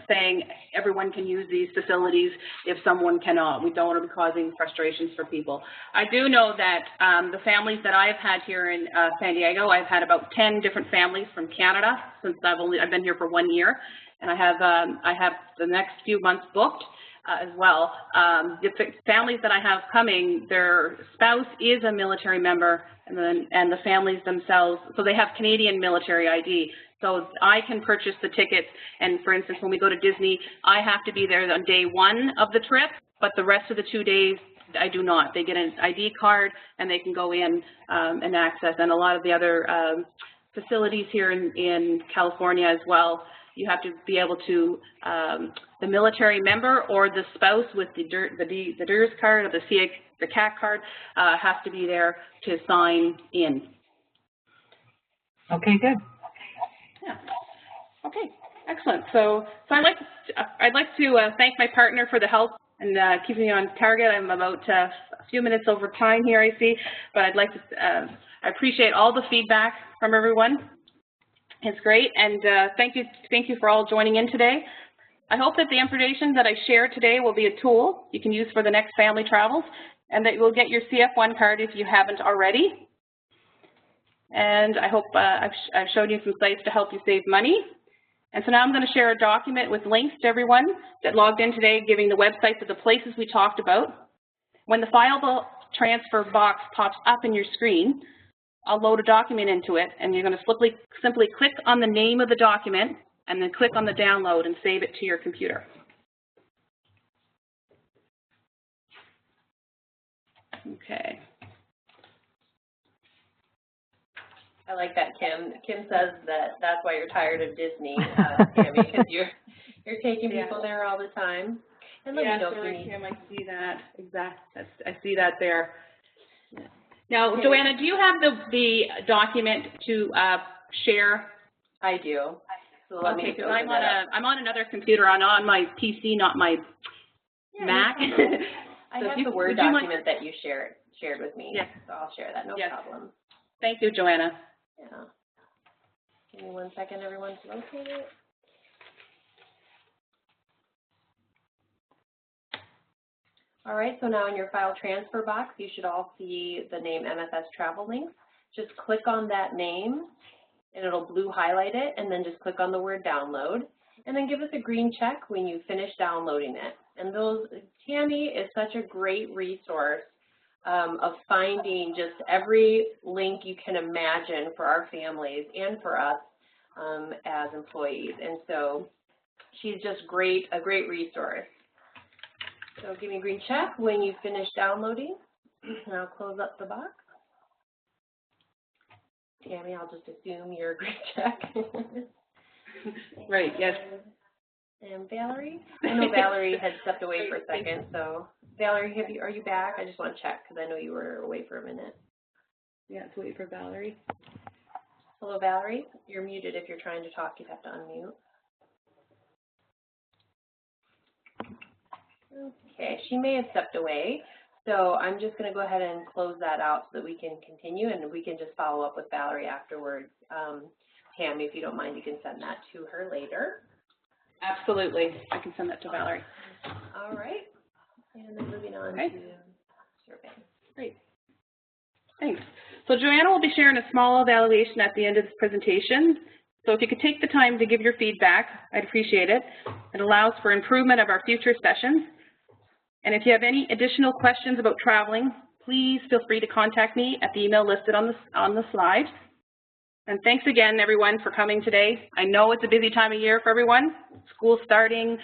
saying everyone can use these facilities if someone cannot. We don't want to be causing frustrations for people. I do know that the families that I've had here in San Diego, I've had about 10 different families from Canada since I've been here for 1 year, and I have the next few months booked as well. The families that I have coming, their spouse is a military member, and the families themselves, so they have Canadian military ID. So I can purchase the tickets, and for instance, when we go to Disney, I have to be there on day 1 of the trip, but the rest of the 2 days, I do not. They get an ID card, and they can go in and access, and a lot of the other facilities here in California as well, you have to be able to, the military member or the spouse with the DERS card or the CAC card has to be there to sign in. Okay, good. Yeah. Okay, excellent. So I'd like to thank my partner for the help and keeping me on target. I'm about a few minutes over time here, I see, but I'd like to, I appreciate all the feedback from everyone. It's great, and thank you for all joining in today. I hope that the information that I shared today will be a tool you can use for the next family travels, and that you will get your CF1 card if you haven't already. And I hope I've shown you some sites to help you save money. And so now I'm going to share a document with links to everyone that logged in today, giving the websites of the places we talked about. When the file transfer box pops up in your screen, I'll load a document into it, and you're going to simply click on the name of the document and then click on the download and save it to your computer. Okay. I like that, Kim. Kim says that that's why you're tired of Disney, Tammy, because you're taking people there all the time. And let me know if you need. Kim, I see that. Exactly. I see that there. Yeah. Now, Joanna, do you have the document to share? I do. So let me. I'm on another computer. I'm on my PC, not my Mac. I have the Word document that you shared with me. Yes. So I'll share that. No problem. Thank you, Joanna. Yeah. Give me 1 second, everyone, to locate it. All right, so now in your file transfer box, you should all see the name MFS Travel Links. Just click on that name, and it'll blue highlight it, and then just click on the word download, and then give us a green check when you finish downloading it. And Tammy is such a great resource of finding just every link you can imagine for our families and for us as employees. And so she's just a great resource. So give me a green check when you finish downloading, and I'll close up the box. Tammy, I'll just assume you're a grade check. Right, yes. And Valerie? I know Valerie had stepped away for a second, so Valerie, are you back? I just want to check because I know you were away for a minute. Yeah, let's wait for Valerie. Hello, Valerie. You're muted. If you're trying to talk, you'd have to unmute. Okay, she may have stepped away, so I'm just going to go ahead and close that out so that we can continue, and we can just follow up with Valerie afterwards. Tammy, if you don't mind, you can send that to her later. Absolutely. I can send that to Valerie. All right. And then moving on Okay. to survey. Great. Thanks. So Joanna will be sharing a small evaluation at the end of this presentation. So if you could take the time to give your feedback, I'd appreciate it. It allows for improvement of our future sessions. And if you have any additional questions about traveling, please feel free to contact me at the email listed on the slide. And thanks again, everyone, for coming today. I know it's a busy time of year for everyone. School starting,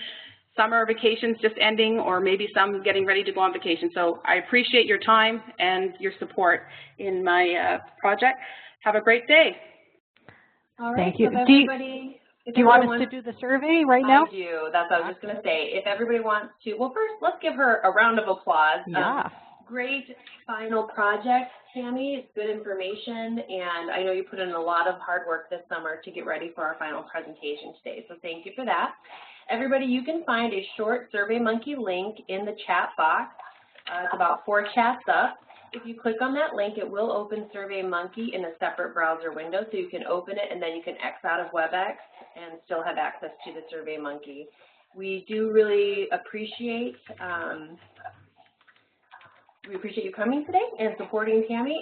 summer vacations just ending, or maybe some getting ready to go on vacation. So I appreciate your time and your support in my project. Have a great day. All right. Thank you. So everybody, do you want us to do the survey right now? I do. That's what I was just going to say. If everybody wants to, well, first, let's give her a round of applause. Yeah. Great final project, Tammy. It's good information, and I know you put in a lot of hard work this summer to get ready for our final presentation today, so thank you for that. Everybody, you can find a short SurveyMonkey link in the chat box. It's about 4 chats up. If you click on that link, it will open SurveyMonkey in a separate browser window, so you can open it and then you can X out of WebEx and still have access to the SurveyMonkey. We do really appreciate you coming today and supporting Tammy.